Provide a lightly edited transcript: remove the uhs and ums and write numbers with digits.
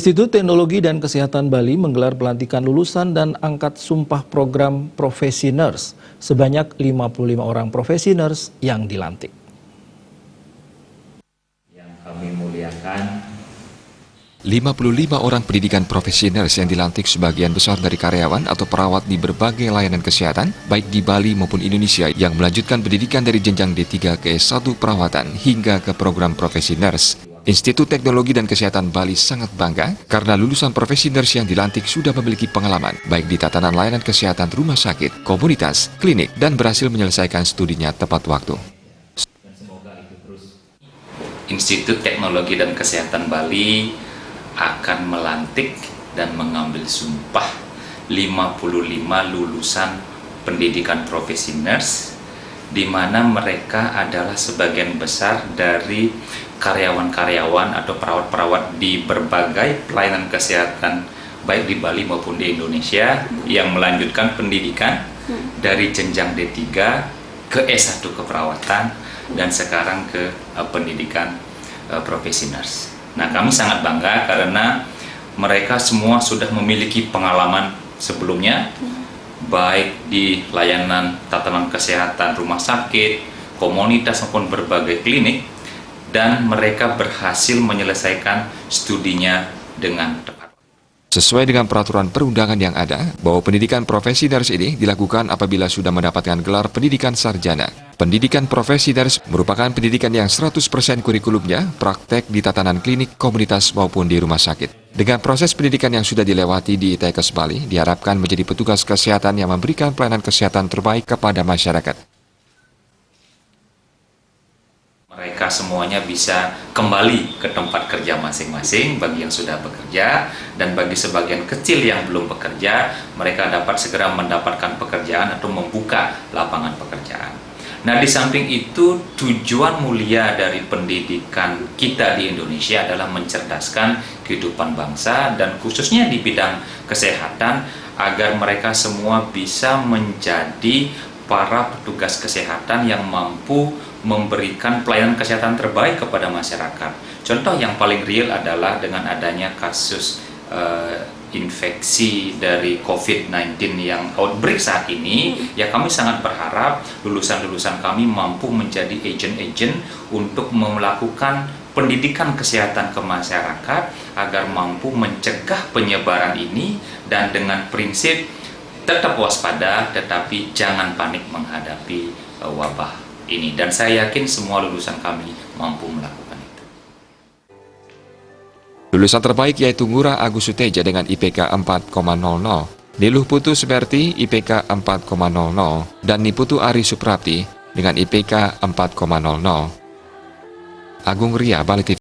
Institut Teknologi dan Kesehatan Bali menggelar pelantikan lulusan dan angkat sumpah program profesi nurse. Sebanyak 55 orang profesi nurse yang dilantik. Yang kami muliakan, 55 orang pendidikan profesi nurse yang dilantik sebagian besar dari karyawan atau perawat di berbagai layanan kesehatan, baik di Bali maupun Indonesia yang melanjutkan pendidikan dari jenjang D3 ke S1 perawatan hingga ke program profesi nurse. Institut Teknologi dan Kesehatan Bali sangat bangga karena lulusan profesi nurse yang dilantik sudah memiliki pengalaman baik di tatanan layanan kesehatan rumah sakit, komunitas, klinik, dan berhasil menyelesaikan studinya tepat waktu. Institut Teknologi dan Kesehatan Bali akan melantik dan mengambil sumpah 55 lulusan pendidikan profesi nurse, di mana mereka adalah sebagian besar dari karyawan-karyawan atau perawat-perawat di berbagai pelayanan kesehatan baik di Bali maupun di Indonesia yang melanjutkan pendidikan dari jenjang D3 ke S1 keperawatan dan sekarang ke pendidikan profesi nurse. Nah, kami sangat bangga karena mereka semua sudah memiliki pengalaman sebelumnya baik di layanan tatanan kesehatan rumah sakit, komunitas maupun berbagai klinik, dan mereka berhasil menyelesaikan studinya dengan tepat. Sesuai dengan peraturan perundangan yang ada, bahwa pendidikan profesi nurse ini dilakukan apabila sudah mendapatkan gelar pendidikan sarjana. Pendidikan profesi nurse merupakan pendidikan yang 100% kurikulumnya praktek di tatanan klinik, komunitas maupun di rumah sakit. Dengan proses pendidikan yang sudah dilewati di ITKes Bali, diharapkan menjadi petugas kesehatan yang memberikan pelayanan kesehatan terbaik kepada masyarakat. Mereka semuanya bisa kembali ke tempat kerja masing-masing bagi yang sudah bekerja, dan bagi sebagian kecil yang belum bekerja, mereka dapat segera mendapatkan pekerjaan atau membuka lapangan pekerjaan. Nah, di samping itu, tujuan mulia dari pendidikan kita di Indonesia adalah mencerdaskan kehidupan bangsa dan khususnya di bidang kesehatan agar mereka semua bisa menjadi para petugas kesehatan yang mampu memberikan pelayanan kesehatan terbaik kepada masyarakat. Contoh yang paling real adalah dengan adanya kasus infeksi dari COVID-19 yang outbreak saat ini, ya kami sangat berharap lulusan-lulusan kami mampu menjadi agen-agen untuk melakukan pendidikan kesehatan ke masyarakat agar mampu mencegah penyebaran ini dan dengan prinsip tetap waspada tetapi jangan panik menghadapi wabah ini, dan saya yakin semua lulusan kami mampu melakukan itu. Lulusan terbaik yaitu Ngurah Agus Suteja dengan IPK 4,00, Niluh Putu Seperti IPK 4,00, dan Niputu Ari Suprapti dengan IPK 4,00. Agung Ria, Bali TV.